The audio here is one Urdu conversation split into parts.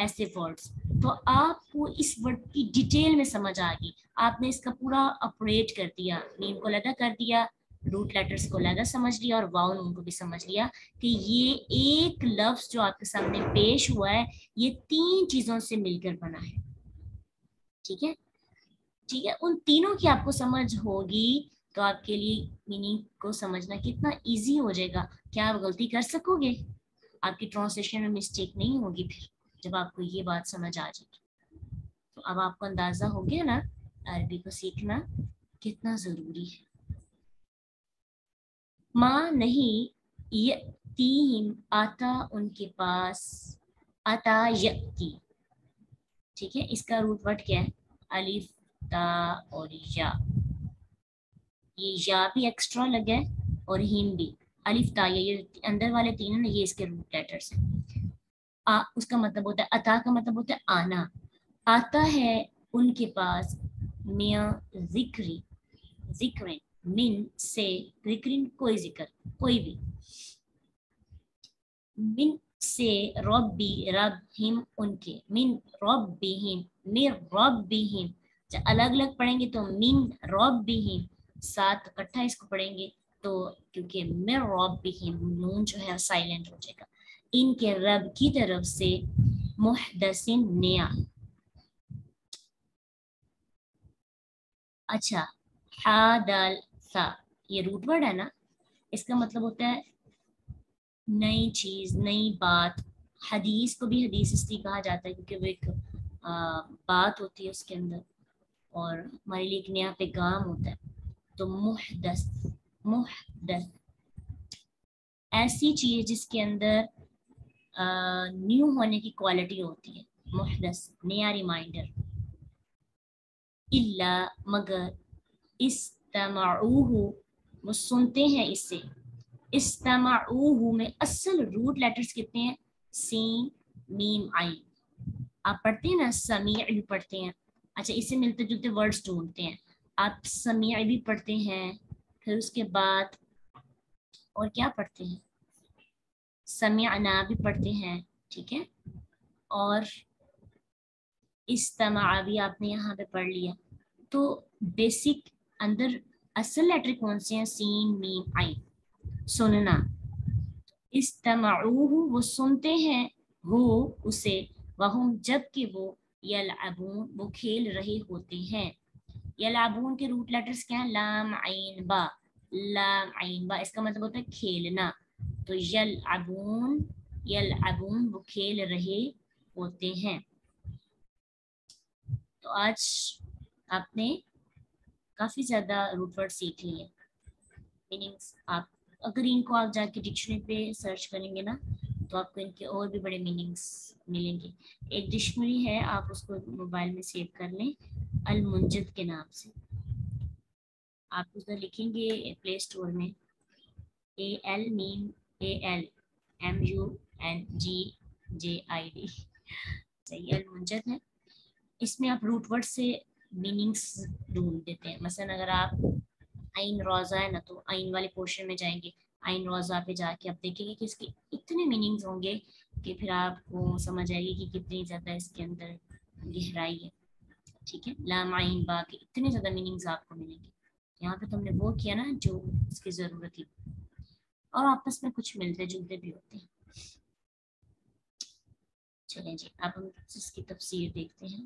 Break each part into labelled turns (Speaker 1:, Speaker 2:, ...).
Speaker 1: ایسے ورڈس. تو آپ کو اس ورڈ کی ڈیٹیل میں سمجھ آ گئی, آپ نے اس کا پورا آپریٹ کر دیا, میم کو علیحدہ کر دیا, روٹ لیٹرز کو علیحدہ سمجھ لیا, اور واؤ نون کو بھی سمجھ لیا کہ یہ ایک لفظ جو آپ کے سامنے پیش ہوا ہے یہ 3 چیزوں سے مل کر بنا ہے. ٹھیک ہے, ٹھیک ہے, ان تینوں کی آپ کو سمجھ ہوگی تو آپ کے لیے میننگ کو سمجھنا کتنا ایزی ہو جائے گا. کیا آپ غلطی کر سکو گے؟ آپ کی ٹرانسلیشن میں مسٹیک نہیں ہوگی پھر جب آپ کو یہ بات سمجھ آ جائے گی. تو اب آپ کو اندازہ ہو گیا نا عربی کو سیکھنا کتنا ضروری ہے. ماں نہیں یأتیہم آتا ان کے پاس, آتا یأتی. ٹھیک ہے, اس کا روٹ ورڈ کیا ہے؟ الف تا اور یا. یہ یا بھی ایکسٹرا لگا ہے اور ہیم بھی. الف تا یہ اندر والے 3 ہیں نا, یہ اس کے روٹ لیٹرز ہیں. اس کا مطلب ہوتا ہے اتا, کا مطلب ہوتا ہے آنا. آتا ہے ان کے پاس میاں ذکری, ذکر من سے, ذکرین کوئی ذکر کوئی بھی, من سے, ربی رب, ہم ان کے, من ربہم, من ربہم. الگ الگ پڑھیں گے تو من ربہم, ساتھ اکٹھا اس کو پڑھیں گے تو کیونکہ من ربہم نون جو ہے سائلنٹ ہو جائے گا, ان کے رب کی طرف سے, محدثن نیا. اچھا, حادل سا یہ روٹ ورڈ ہے نا, اس کا مطلب ہوتا ہے نئی چیز, نئی بات. حدیث کو بھی حدیث اس لیے کہا جاتا ہے کیونکہ وہ ایک بات ہوتی ہے اس کے اندر, اور ہمارے لیے ایک نیا پیغام ہوتا ہے. تو محدث, محدث ایسی چیز جس کے اندر نیو ہونے کی کوالٹی ہوتی ہے, محدث نیا ریمائنڈر. الا مگر, استمعوہ وہ سنتے ہیں اسے. استمعوہ میں اصل روٹ لیٹرز کتنے ہیں؟ سین میم عین. آپ پڑھتے ہیں نا سمیع بھی پڑھتے ہیں. اچھا, اس سے ملتے جلتے ورڈز ڈھونڈتے ہیں. آپ سمیع بھی پڑھتے ہیں, پھر اس کے بعد اور کیا پڑھتے ہیں؟ سمعنا بھی پڑھتے ہیں. ٹھیک ہے, اور استماع بھی آپ نے یہاں پہ پڑھ لیا. تو بیسک اندر اصل لیٹر کون سے ہیں؟ سین میم عین. سننا, استمعوہ وہ سنتے ہیں, وہ اسے, وہم جب کہ وہ, یلعبون وہ کھیل رہے ہوتے ہیں. یلعبون کے روٹ لیٹرز کیا ہیں؟ لام عین با, لام عین با, اس کا مطلب ہوتا ہے کھیلنا. تو یلعبون, یلعبون وہ کھیل رہے ہوتے ہیں. تو آج آپ نے کافی زیادہ روٹ ورڈ سیکھ لیے. میننگس آپ اگر ان کو آپ جا کے ڈکشنری پہ سرچ کریں گے نا تو آپ کو ان کے اور بھی بڑے میننگس ملیں گے. ایک ڈکشنری ہے, آپ اس کو موبائل میں سیو کر لیں, المنجد کے نام سے. آپ اس میں لکھیں گے پلے اسٹور میں ALMUNJID, صحیح المنجد ہے. اس میں آپ روٹ ورڈ سے میننگس ڈھونڈ دیتے ہیں. مثلا اگر آپ عین روزہ ہے نا تو عین والے پورشن میں جائیں گے, عین روزہ پہ جا کے آپ دیکھیں گے کہ اس کے اتنے میننگز ہوں گے کہ پھر آپ کو سمجھ آئے گی کہ کتنی زیادہ اس کے اندر گہرائی ہے. ٹھیک ہے, لام عین با کے اتنے زیادہ میننگز آپ کو ملیں گے. یہاں پہ تم نے وہ کیا نا جو اس کی ضرورت تھی, اور آپس میں کچھ ملتے جلتے بھی ہوتے ہیں. چلیں جی, اب ہم اس کی تفسیر دیکھتے ہیں.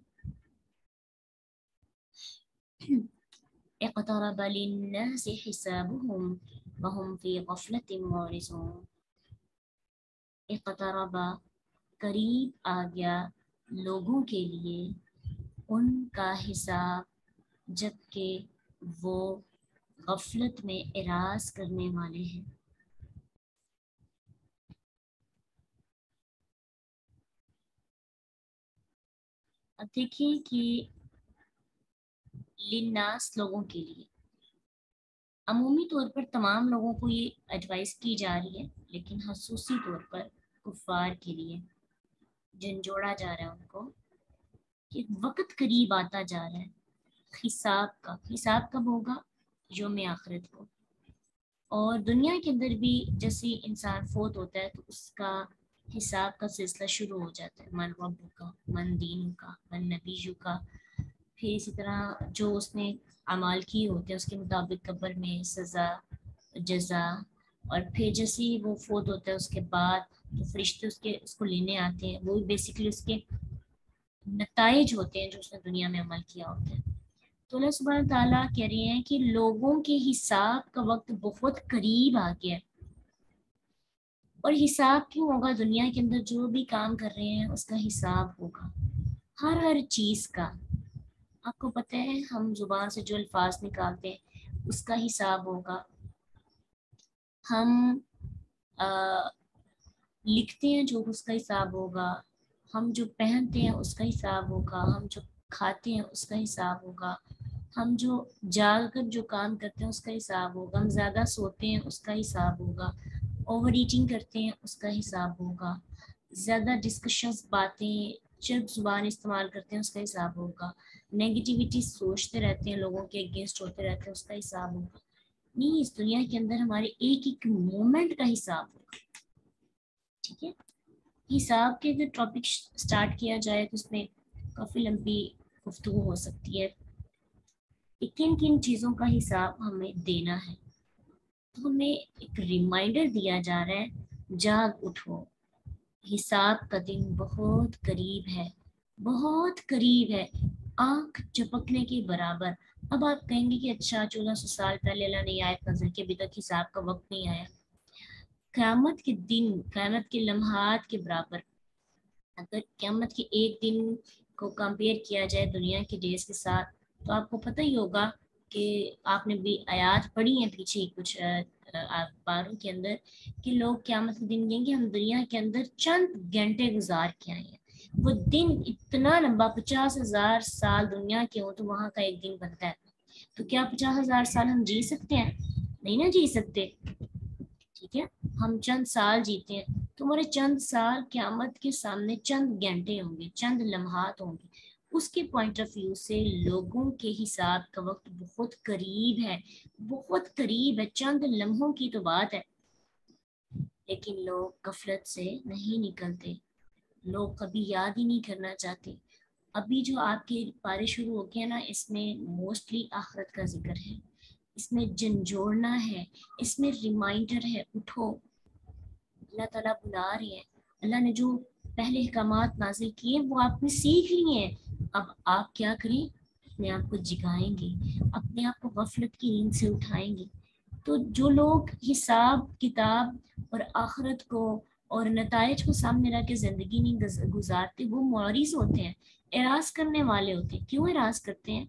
Speaker 1: اقترب للناس حسابهم وهم في غفلة معرضون. اقترب قریب آ گیا لوگوں کے لیے ان کا حساب جبکہ وہ غفلت میں اعراض کرنے والے ہیں. اب دیکھیں کہ للناس لوگوں کے لیے عمومی طور پر تمام لوگوں کو یہ ایڈوائس کی جا رہی ہے, لیکن خصوصی طور پر کفار کے لیے جن جوڑا جا رہا ہے ان کو کہ وقت قریب آتا جا رہا ہے حساب کا. حساب کب ہوگا؟ یوم آخرت کو. اور دنیا کے اندر بھی جیسے انسان فوت ہوتا ہے تو اس کا حساب کا سلسلہ شروع ہو جاتا ہے، من ربو کا، من دین کا، من نبیو کا. پھر اسی طرح جو اس نے اعمال کیے ہوتے ہیں اس کے مطابق قبر میں سزا، جزا. اور پھر جیسے ہی وہ فوت ہوتا ہے اس کے بعد تو فرشتے اس کو لینے آتے ہیں. وہ بیسیکلی اس کے نتائج ہوتے ہیں جو اس نے دنیا میں عمل کیا ہوتا ہے. تو اللہ سبحانہ تعالیٰ کہہ رہے ہیں کہ لوگوں کے حساب کا وقت بہت قریب آ گیا ہے. اور حساب کیوں ہوگا؟ دنیا کے اندر جو بھی کام کر رہے ہیں اس کا حساب ہوگا، ہر چیز کا. آپ کو پتہ ہے ہم زبان سے جو الفاظ نکالتے ہیں اس کا حساب ہوگا. ہم لکھتے ہیں جو اس کا حساب ہوگا. ہم جو پہنتے ہیں اس کا حساب ہوگا. ہم جو کھاتے ہیں اس کا حساب ہوگا. ہم جو جاگ کر جو کام کرتے ہیں اس کا حساب ہوگا. ہم زیادہ سوتے ہیں اس کا حساب ہوگا. اوور ایٹنگ کرتے ہیں اس کا حساب ہوگا. زیادہ ڈسکشنز، باتیں، چرب زبان استعمال کرتے ہیں اس کا حساب ہوگا. نیگیٹیوٹی سوچتے رہتے ہیں، لوگوں کے اگینسٹ ہوتے رہتے ہیں، اس کا حساب ہوگا. نہیں، اس دنیا کے اندر ہمارے ایک ایک مومنٹ کا حساب ہوگا. ٹھیک ہے، حساب کے اگر ٹاپک سٹارٹ کیا جائے تو اس میں کافی لمبی گفتگو ہو سکتی ہے. کن کن چیزوں کا حساب ہمیں دینا ہے؟ تو ہمیں ایک ریمائنڈر دیا جا رہا ہے، جاگ اٹھو، حساب کا دن بہت قریب ہے، بہت قریب ہے، آنکھ جھپکنے کے برابر. اب آپ کہیں گے کہ اچھا 1400 سال پہلے اللہ نے آیت نازل کی، ابھی تک حساب کا وقت نہیں آیا. قیامت کے دن، قیامت کے لمحات کے برابر. اگر قیامت کے ایک دن کو کمپیئر کیا جائے دنیا کے ڈیز کے ساتھ تو آپ کو پتہ ہی ہوگا کہ آپ نے بھی آیات پڑھی ہیں پیچھے کچھ اخباروں کے اندر کہ لوگ قیامت کے دن کہیں گے ہم دنیا کے اندر چند گھنٹے گزار کے آئے ہیں. وہ دن اتنا لمبا، 50,000 سال دنیا کے ہوں تو وہاں کا ایک دن بنتا ہے. تو کیا 50,000 سال ہم جی سکتے ہیں؟ نہیں نا جی سکتے. ٹھیک ہے، ہم چند سال جیتے ہیں، تمہارے چند سال قیامت کے سامنے چند گھنٹے ہوں گے، چند لمحات ہوں گے. اس کے پوائنٹ آف ویو سے لوگوں کے حساب کا وقت بہت قریب ہے، بہت قریب ہے. چند لمحوں کی تو بات ہے، لیکن لوگ غفلت سے نہیں نکلتے. لوگ کبھی یاد ہی نہیں کرنا چاہتے. ابھی جو آپ کے پارے شروع ہو گئے نا، اس میں موسٹلی آخرت کا ذکر ہے، اس میں جھنجھوڑنا ہے، اس میں ریمائنڈر ہے، اٹھو. اللہ تعالیٰ بلا رہے ہیں. اللہ نے جو پہلے احکامات نازل کیے وہ آپ نے سیکھ لیے ہیں. اب آپ کیا کریں؟ اپنے آپ کو جگائیں گے، اپنے آپ کو غفلت کی نیند سے اٹھائیں گے. تو جو لوگ حساب کتاب اور آخرت کو اور نتائج کو سامنے رکھ کے زندگی نہیں گزارتے وہ معرض ہوتے ہیں، اعراض کرنے والے ہوتے ہیں. کیوں اعراض کرتے ہیں؟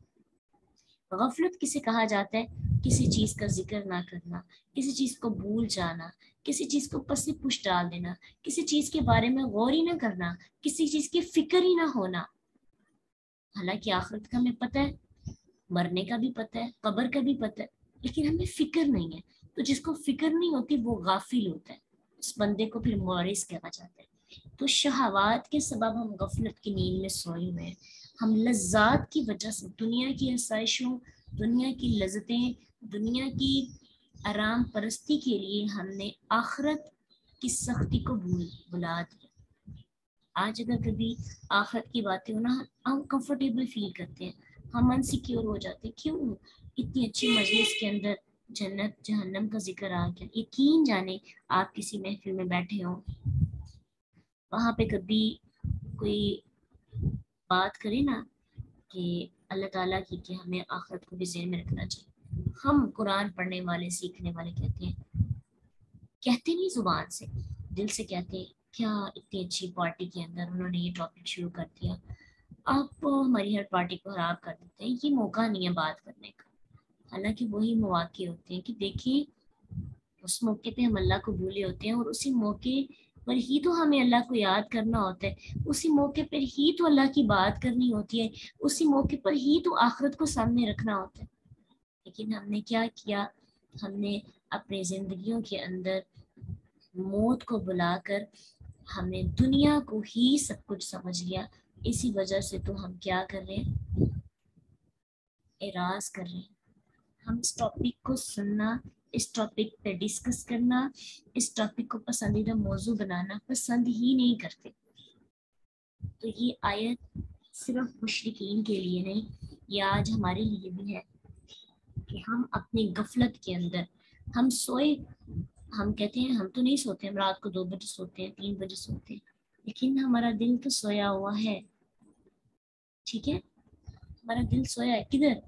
Speaker 1: غفلت کسے کہا جاتا ہے؟ کسی چیز کا ذکر نہ کرنا، کسی چیز کو بھول جانا، کسی چیز کو پس پش ڈال دینا، کسی چیز کے بارے میں غور ہی نہ کرنا، کسی چیز کی فکر ہی نہ ہونا. حالانکہ آخرت کا ہمیں پتہ ہے، مرنے کا بھی پتہ ہے، قبر کا بھی پتہ ہے، لیکن ہمیں فکر نہیں ہے. تو جس کو فکر نہیں ہوتی وہ غافل ہوتا ہے، اس بندے کو پھر معرض کہا جاتا ہے. تو شہوات کے سبب ہم غفلت کی نیند میں سوئے ہوئے ہیں. ہم لذات کی وجہ سے، دنیا کی آسائشوں، دنیا کی لذتیں، دنیا کی آرام پرستی کے لیے ہم نے آخرت کی سختی کو بلا دیا. آج اگر کبھی آخرت کی باتیں ہو نا، ہم کمفرٹیبل فیل کرتے ہیں، ہم انسیکیور ہو جاتے ہیں. کیوں؟ اتنی اچھی مجلس کے اندر جنت جہنم کا ذکر آ گیا. یقین جانے آپ کسی محفل میں بیٹھے ہوں، وہاں پہ کبھی کوئی بات کرے نا کہ اللہ تعالیٰ کی کہ ہمیں آخرت کو بھی ذہن میں رکھنا چاہیے. ہم قرآن پڑھنے والے، سیکھنے والے کہتے نہیں زبان سے، دل سے کہتے ہیں کیا اتنی اچھی پارٹی کے اندر انہوں نے یہ ٹاپک شروع کر دیا. آپ ہماری ہر پارٹی کو خراب کر دیتے ہیں. یہ موقع نہیں ہے بات کرنے کا. حالانکہ وہی مواقع ہوتے ہیں کہ دیکھیں اس موقع پہ ہم اللہ کو بھولے ہوتے ہیں، اور اسی موقع پر ہی تو ہمیں اللہ کو یاد کرنا ہوتا ہے، اسی موقع پر ہی تو اللہ کی بات کرنی ہوتی ہے، اسی موقع پر ہی تو آخرت کو سامنے رکھنا ہوتا ہے. لیکن ہم نے کیا کیا؟ ہم نے اپنی زندگیوں کے اندر موت کو بلا کر ہم نے دنیا کو ہی سب کچھ سمجھ لیا. اسی وجہ سے تو ہم کیا کر رہے ہیں؟ اعراض کر رہے ہیں. ہم اس ٹاپک کو سننا، اس ٹاپک پہ ڈسکس کرنا، اس ٹاپک کو پسندیدہ موضوع بنانا پسند ہی نہیں کرتے. تو یہ آیت صرف مشرکین کے لیے نہیں، یہ آج ہمارے لیے بھی ہے کہ ہم اپنی غفلت کے اندر، ہم سوئے، ہم کہتے ہیں ہم تو نہیں سوتے، ہم رات کو 2 بجے سوتے ہیں، 3 بجے سوتے ہیں، لیکن ہمارا دل تو سویا ہوا ہے. ٹھیک ہے، ہمارا دل سویا ہے کدھر؟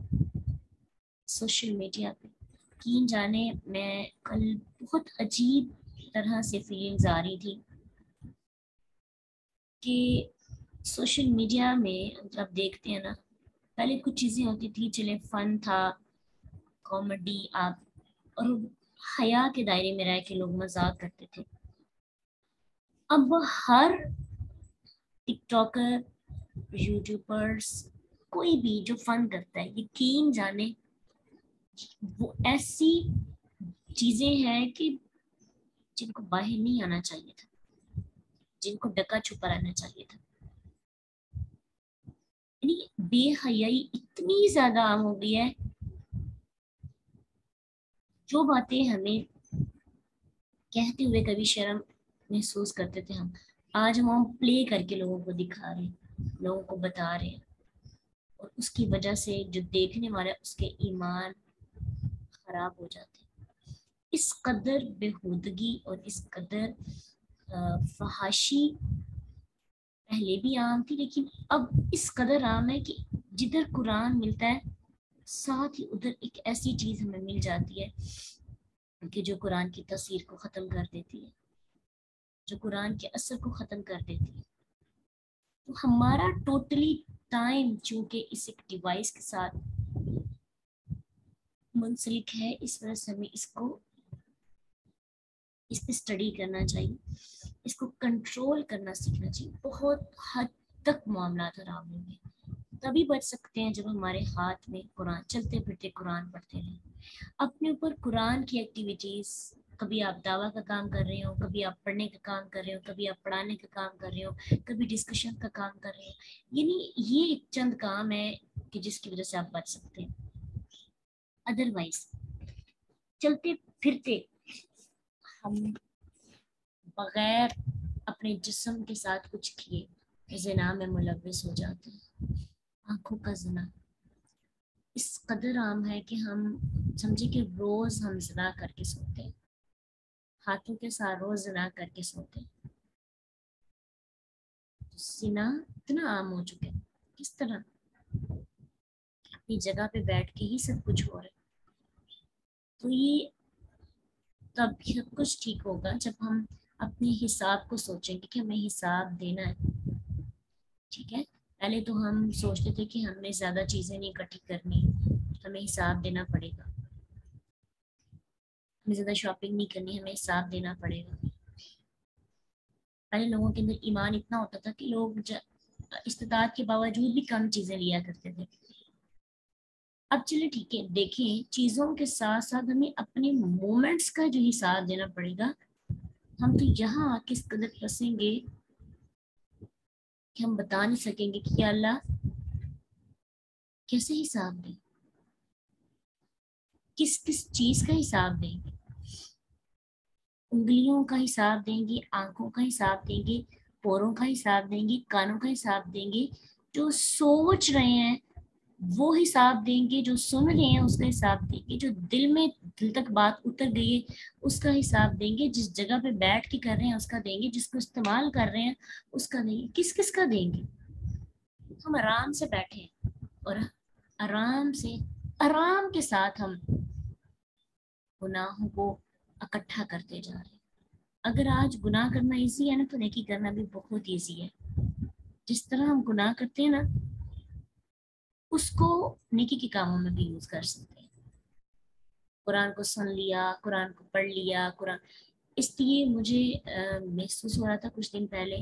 Speaker 1: سوشل میڈیا پہ. یقین جانے میں کل بہت عجیب طرح سے فیلنگز آ رہی تھی کہ سوشل میڈیا میں آپ دیکھتے ہیں نا، پہلے کچھ چیزیں ہوتی تھی، چلے فن تھا، کامیڈی، آپ اور حیا کے دائرے میں رہ کے لوگ مذاق کرتے تھے. اب ہر ٹک ٹاکر، یوٹیوبرس، کوئی بھی جو فن کرتا ہے، یقین جانے وہ ایسی چیزیں ہیں کہ جن کو باہر نہیں آنا چاہیے تھا، جن کو ڈکا چھپا رہنا چاہیے تھا. یعنی بے حیائی اتنی زیادہ عام ہو گئی ہے، جو باتیں ہمیں کہتے ہوئے کبھی شرم محسوس کرتے تھے، ہم آج ہم پلے کر کے لوگوں کو دکھا رہے ہیں، لوگوں کو بتا رہے ہیں، اور اس کی وجہ سے جو دیکھنے والا اس کے ایمان خراب ہو جاتے ہیں. اس قدر بےہودگی اور اس قدر فحاشی پہلے بھی عام تھی، لیکن اب اس قدر عام ہے کہ جدھر قرآن ملتا ہے ساتھ ہی ادھر ایک ایسی چیز ہمیں مل جاتی ہے کہ جو قرآن کی تاثیر کو ختم کر دیتی ہے، جو قرآن کے اثر کو ختم کر دیتی ہے. تو ہمارا ٹوٹلی ٹائم چونکہ اس ایک ڈیوائس کے ساتھ منسلک ہے، اس وجہ سے ہمیں اس پہ اسٹڈی کرنا چاہیے، اس کو کنٹرول کرنا سیکھنا چاہیے. بہت حد تک معاملات خراب ہوں گے. تبھی بچ سکتے ہیں جب ہمارے ہاتھ میں قرآن، چلتے پھرتے قرآن پڑھتے رہیں. اپنے اوپر قرآن کی ایکٹیویٹیز، کبھی آپ دعویٰ کا کام کر رہے ہو، کبھی آپ پڑھنے کا کام کر رہے ہو، کبھی آپ پڑھانے کا کام کر رہے ہو، کبھی ڈسکشن کا کام کر رہے ہو. یعنی یہ ایک چند کام ہے کہ جس کی وجہ سے آپ بچ سکتے ہیں. ادروائز چلتے پھرتے ہم بغیر اپنے جسم کے ساتھ کچھ کیے زنا میں ملوث ہو جاتے ہیں. آنکھوں کا زنا اس قدر عام ہے کہ ہم سمجھے کہ روز ہم زنا کر کے سوتے ہیں، ہاتھوں کے ساتھ روز زنا کر کے سوتے ہیں. زنا اتنا عام ہو چکا ہے، کس طرح اپنی جگہ پہ بیٹھ کے ہی سب کچھ ہو رہا ہے. تو یہ تب سب کچھ ٹھیک ہوگا جب ہم اپنے حساب کو سوچیں گے کہ ہمیں حساب دینا ہے. ٹھیک ہے، پہلے تو ہم سوچتے تھے کہ ہم نے زیادہ چیزیں نہیں اکٹھی کرنی، ہمیں حساب دینا پڑے گا، ہمیں زیادہ شاپنگ نہیں کرنی، ہمیں حساب دینا پڑے گا. پہلے لوگوں کے اندر ایمان اتنا ہوتا تھا کہ لوگ استطاعت کے باوجود بھی کم چیزیں لیا کرتے تھے. اب چلے ٹھیک ہے، دیکھیں چیزوں کے ساتھ ساتھ ہمیں اپنے مومنٹس کا جو حساب دینا پڑے گا. ہم تو یہاں کس قدر پھنسیں گے کہ ہم بتا نہیں سکیں گے کہ یا اللہ کیسے حساب دیں، کس کس چیز کا حساب دیں گے. انگلیوں کا حساب دیں گے، آنکھوں کا حساب دیں گے، پوروں کا حساب دیں گے، کانوں کا حساب دیں گے، جو سوچ رہے ہیں وہ حساب دیں گے، جو سن رہے ہیں اس کا حساب دیں گے، جو دل تک بات اتر گئی ہے اس کا حساب دیں گے، جس جگہ پہ بیٹھ کے کر رہے ہیں اس کا دیں گے، جس کو استعمال کر رہے ہیں اس کا دیں گے. کس کس کا دیں گے؟ ہم آرام سے بیٹھے ہیں اور آرام کے ساتھ ہم گناہوں کو اکٹھا کرتے جا رہے ہیں. اگر آج گناہ کرنا ایزی ہے نا تو نیکی کرنا بھی بہت ایزی ہے. جس طرح ہم گناہ کرتے ہیں نا اس کو نیکی کے کاموں میں بھی یوز کر سکتے ہیں. قرآن کو سن لیا، قرآن کو پڑھ لیا، قرآن. اس لیے مجھے محسوس ہو رہا تھا کچھ دن پہلے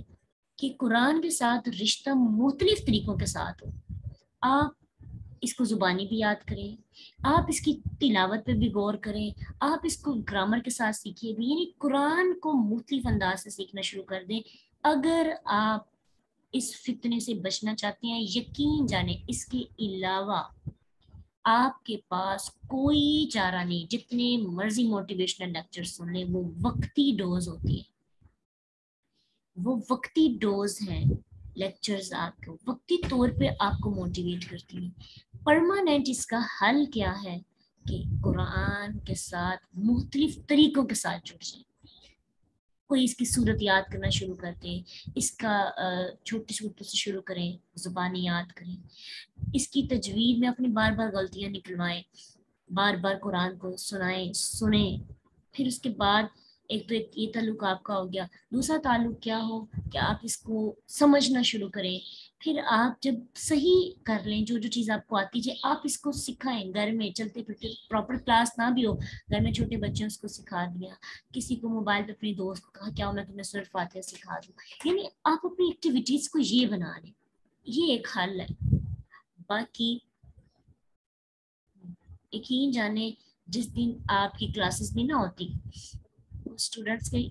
Speaker 1: کہ قرآن کے ساتھ رشتہ مختلف طریقوں کے ساتھ ہو. آپ اس کو زبانی بھی یاد کریں، آپ اس کی تلاوت پہ بھی غور کریں، آپ اس کو گرامر کے ساتھ سیکھیے بھی. یعنی قرآن کو مختلف انداز سے سیکھنا شروع کر دیں. اگر آپ اس فتنے سے بچنا چاہتے ہیں، یقین جانیں اس کے علاوہ آپ کے پاس کوئی چارہ نہیں، جتنے مرضی موٹیویشنل لیکچر سن لیں، وہ وقتی ڈوز ہوتی ہے، وہ وقتی ڈوز ہیں لیکچرز، آپ کو وقتی طور پہ آپ کو موٹیویٹ کرتی ہیں۔ پرماننٹ اس کا حل کیا ہے کہ قرآن کے ساتھ مختلف طریقوں کے ساتھ جڑ جائیں۔ کوئی اس کی صورت یاد کرنا شروع کر دیں، اس کا چھوٹے چھوٹے سے شروع کریں، زبانی یاد کریں، اس کی تجوید میں اپنی بار بار غلطیاں نکلوائیں، بار بار قرآن کو سنیں۔ پھر اس کے بعد ایک تو ایک یہ تعلق آپ کا ہو گیا، دوسرا تعلق کیا ہو کہ آپ اس کو سمجھنا شروع کریں۔ پھر آپ جب صحیح کر لیں جو جو چیز آپ کو آتی ہے، آپ اس کو سکھائیں گھر میں چلتے پھرتے، پراپر کلاس نہ بھی ہو، گھر میں چھوٹے بچے ہیں اس کو سکھا دیا، کسی کو موبائل پہ اپنی دوست کو کہا کیا میں تمہیں سورۃ فاتحہ سکھا دوں، یعنی آپ اپنی ایکٹیویٹیز کو یہ بنا لیں، یہ ایک حل ہے۔ باقی یقین جانے جس دن آپ کی کلاسز نہیں نہ ہوتی، اسٹوڈنٹس کے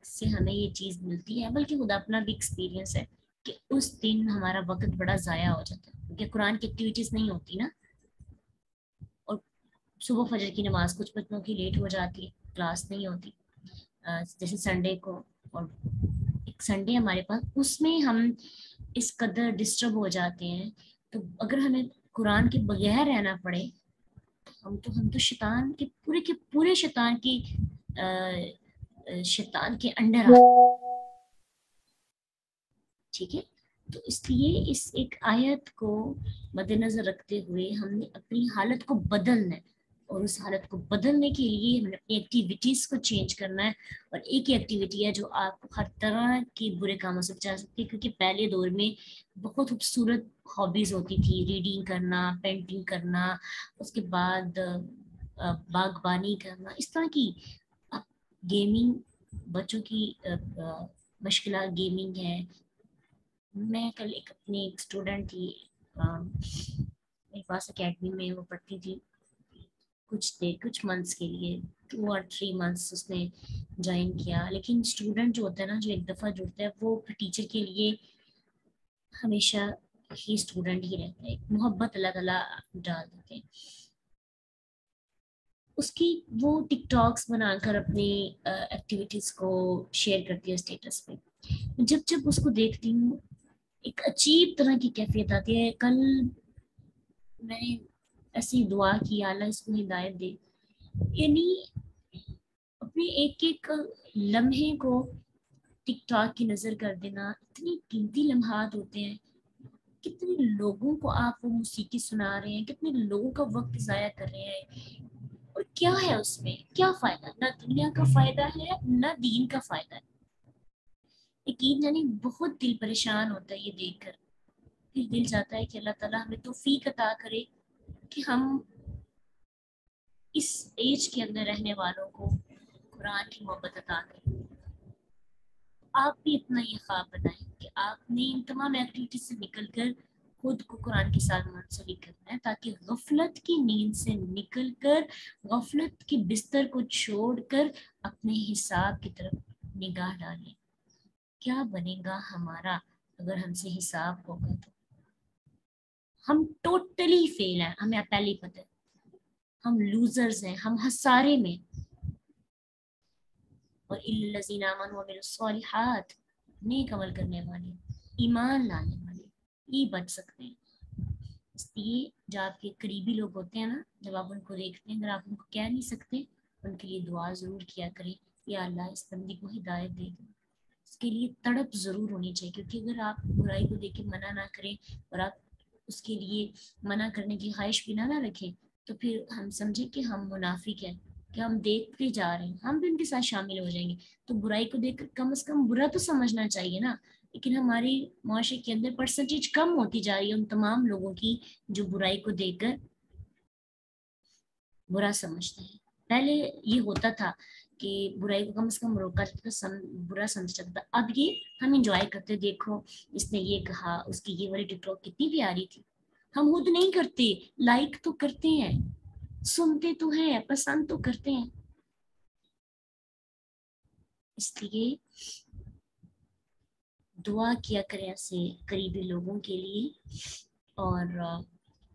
Speaker 1: سے ہمیں یہ چیز ملتی ہے، بلکہ خود اپنا بھی ایکسپیرینس ہے کہ اس دن ہمارا وقت بڑا ضائع ہو جاتا ہے، کیونکہ قرآن کی ایکٹیویٹیز نہیں ہوتی نا، اور صبح فجر کی نماز کچھ بچوں کی لیٹ ہو جاتی ہے، کلاس نہیں ہوتی، جیسے سنڈے کو، اور ایک سنڈے ہمارے پاس، اس میں ہم اس قدر ڈسٹرب ہو جاتے ہیں، تو اگر ہمیں قرآن کے بغیر رہنا پڑے، ہم تو شیطان کے پورے شیطان کے انڈر آ، ٹھیک ہے۔ تو اس لیے اس ایک آیت کو مد نظر رکھتے ہوئے ہم نے اپنی حالت کو بدلنا ہے، اور اس حالت کو بدلنے کے لیے ہم نے اپنی ایکٹیویٹیز کو چینج کرنا ہے، اور ایک ہی ایکٹیویٹی ہے جو آپ کو ہر طرح کی برے کاموں سے بچا سکتی ہے، کیونکہ پہلے دور میں بہت خوبصورت ہابیز ہوتی تھی، ریڈنگ کرنا، پینٹنگ کرنا، اس کے بعد باغبانی کرنا، اس طرح کی گیمنگ، بچوں کی مشکلات گیمنگ ہے۔ میں کل ایک اپنی ایک اسٹوڈنٹ تھی میرے پاس اکیڈمی میں، وہ پڑھتی تھی، کچھ منتھس کے لیے 2 اور 3 منتھس اس نے جوائن کیا، لیکن اسٹوڈنٹ جو ہوتا ہے نا، جو ایک دفعہ جڑتا ہے، وہ ٹیچر کے لیے ہمیشہ ہی اسٹوڈنٹ ہی رہتا ہے، محبت اللہ تعالیٰ ڈال دیتے ہیں اس کی۔ وہ ٹک ٹاکس بنا کر اپنی ایکٹیویٹیز کو شیئر کرتی ہے اسٹیٹس پہ، جب اس کو دیکھتی ہوں ایک عجیب طرح کی کیفیت آتی ہے۔ کل میں نے ایسی دعا کی، اللہ اس کو ہدایت دے، یعنی اپنے ایک ایک لمحے کو ٹک ٹاک کی نظر کر دینا، اتنی قیمتی لمحات ہوتے ہیں، کتنے لوگوں کو آپ وہ موسیقی سنا رہے ہیں، کتنے لوگوں کا وقت ضائع کر رہے ہیں، اور کیا ہے اس میں، کیا فائدہ؟ نہ دنیا کا فائدہ ہے، نہ دین کا فائدہ ہے۔ یقین جانی بہت دل پریشان ہوتا ہے یہ دیکھ کر، پھر دل چاہتا ہے کہ اللہ تعالیٰ ہمیں توفیق عطا کرے کہ ہم اس ایج کے اندر رہنے والوں کو قرآن کی محبت عطا کریں۔ آپ بھی اپنا یہ خواب بنائیں کہ آپ نے ان تمام ایکٹیویٹیز سے نکل کر خود کو قرآن کے ساتھ منسلک کرنا ہے، تاکہ غفلت کی نیند سے نکل کر، غفلت کے بستر کو چھوڑ کر اپنے حساب کی طرف نگاہ ڈالیں۔ کیا بنے گا ہمارا اگر ہم سے حساب ہوگا؟ تو ہم ٹوٹلی فیل ہیں، ہمیں پہلے ہی پتہ ہے، ہم لوزرز ہیں، ہم ہسارے میں، اور الذین آمنوا وعملوا الصالحات، نیک عمل کرنے والے، ایمان لانے والے یہ بچ سکتے ہیں۔ اس لیے جو آپ کے قریبی لوگ ہوتے ہیں نا، جب آپ ان کو دیکھتے ہیں، اگر آپ ان کو کہہ نہیں سکتے، ان کے لیے دعا ضرور کیا کریں، یا اللہ اس بندی کو ہدایت دے دو۔ اس کے لیے تڑپ ضرور ہونی چاہیے، کیونکہ اگر آپ برائی کو دیکھ کے منع نہ کریں، اور آپ اس کے لیے منع کرنے کی خواہش بھی نہ رکھیں، تو پھر ہم سمجھیں کہ ہم منافق ہیں، کہ ہم دیکھتے جا رہے ہیں، ہم بھی ان کے ساتھ شامل ہو جائیں گے۔ تو برائی کو دیکھ کر کم از کم برا تو سمجھنا چاہیے نا، لیکن ہماری معاشرے کے اندر پرسنٹیج کم ہوتی جا رہی ہے ان تمام لوگوں کی جو برائی کو دیکھ کر برا سمجھتے ہیں۔ پہلے یہ ہوتا تھا کہ برائی کو کم از کم روکا جاتا تھا، برا سمجھا جاتا تھا، اب یہ ہم انجوائے کرتے، دیکھو اس نے یہ کہا، اس کی یہ والی ٹک ٹاک کتنی پیاری تھی، ہم خود نہیں کرتے، لائک تو کرتے ہیں، سنتے تو ہیں، پسند تو کرتے ہیں۔ اس لیے دعا کیا کریں ایسے قریبی لوگوں کے لیے، اور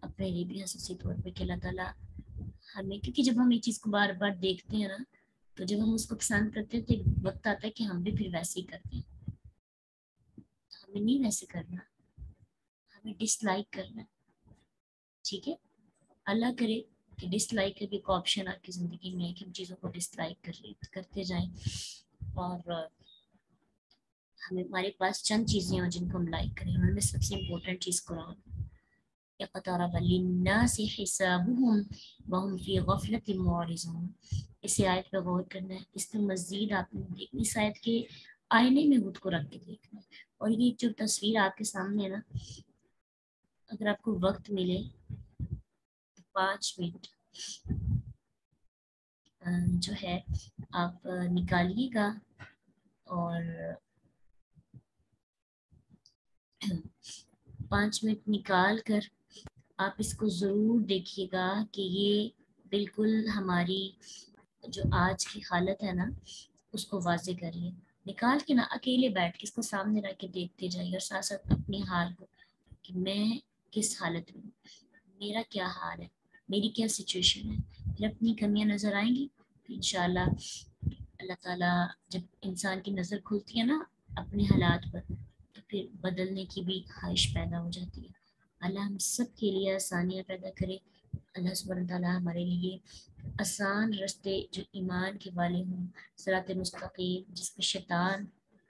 Speaker 1: اپنے لیے بھی خصوصی طور پہ کہ اللہ تعالیٰ ہمیں، کیونکہ جب ہم یہ چیز کو بار بار دیکھتے ہیں نا تو جب ہم اس کو پسند کرتے ہیں تو ایک وقت آتا ہے کہ ہم بھی پھر ویسے ہی کرتے ہیں. ہمیں نہیں ویسے کرنا، ہمیں ڈس لائک کرنا ہے. ٹھیک ہے، اللہ کرے کہ ڈس لائک کا بھی ایک آپشن آپ کی زندگی میں ہے کہ ہم چیزوں کو ڈس لائک کرتے جائیں، اور ہمارے پاس چند چیزیں ہیں جن کو ہم لائک کریں. ان میں سب سے امپورٹنٹ چیز قرآن. اقترب للناس حسابهم وهم في غفلة معرضون. اس آیت پہ غور کرنا ہے. اس میں مزید آپ نے دیکھنی اس آیت کے آئینے میں خود کو رکھ کے دیکھنا ہے. اور یہ جو تصویر آپ کے سامنے ہے نا، اگر آپ کو وقت ملے تو 5 منٹ جو ہے آپ نکالیے گا اور 5 منٹ نکال کر آپ اس کو ضرور دیکھیے گا کہ یہ بالکل ہماری جو آج کی حالت ہے نا اس کو واضح کریے. نکال کے نا اکیلے بیٹھ کے اس کو سامنے رکھ کے دیکھتے جائیے اور ساتھ ساتھ اپنی حال کو کہ میں کس حالت میں ہوں، میرا کیا حال ہے، میری کیا سچویشن ہے. پھر اپنی کمیاں نظر آئیں گی. انشاءاللہ اللہ تعالیٰ جب انسان کی نظر کھلتی ہے نا اپنے حالات پر تو پھر بدلنے کی بھی خواہش پیدا ہو جاتی ہے. اللہ ہم سب کے لیے آسانیاں پیدا کرے. اللہ سبحانہ تعالیٰ ہمارے لیے آسان رستے جو ایمان کے والے ہوں، صراط مستقیم جس میں شیطان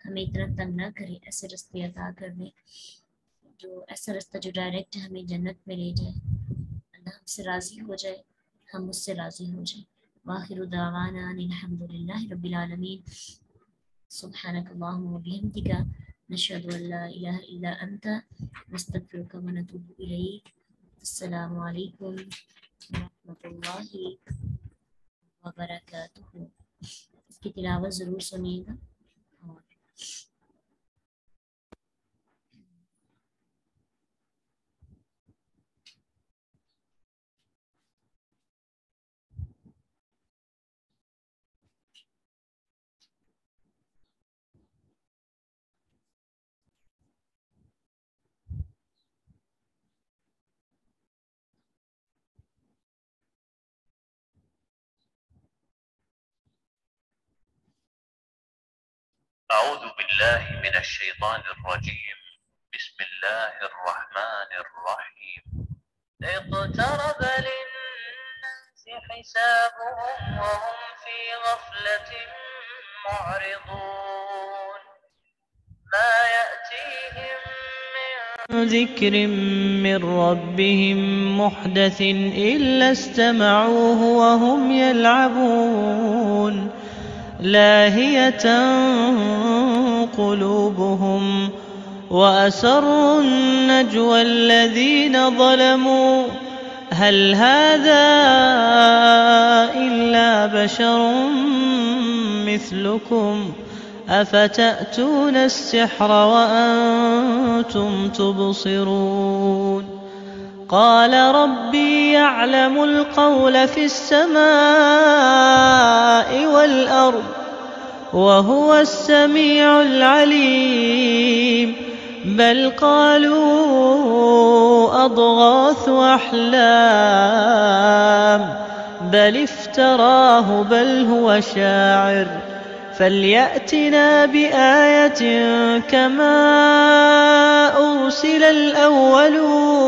Speaker 1: ہمیں اتنا تنگ نہ کرے، ایسے رستے عطا کر دیں، جو ایسا رستہ جو ڈائریکٹ ہمیں جنت میں لے جائے. اللہ ہم سے راضی ہو جائے، ہم اس سے راضی ہو جائیں. وآخر دعوانا ان الحمد للہ رب العالمین. سبحانک اللہم وبحمدک نشہد ان لا الہ الا انت نستغفرک ونتوب الیک. السلام علیکم ورحمۃ اللہ وبرکاتہ. اس کی تلاوت ضرور سنیے گا. اور
Speaker 2: أعوذ بالله من الشيطان الرجيم. بسم الله الرحمن الرحيم. اقترب للناس حسابهم وهم في غفلة معرضون. ما يأتيهم من ذكر من ربهم محدث إلا استمعوه وهم يلعبون لاهية قلوبهم وأسروا النجوى الذين ظلموا هل هذا إلا بشر مثلكم أفتأتون السحر وأنتم تبصرون. قال ربي يعلم القول في السماء والأرض وهو السميع العليم. بل قالوا أضغاث أحلام بل افتراه بل هو شاعر فليأتنا بآية كما أرسل الأولون.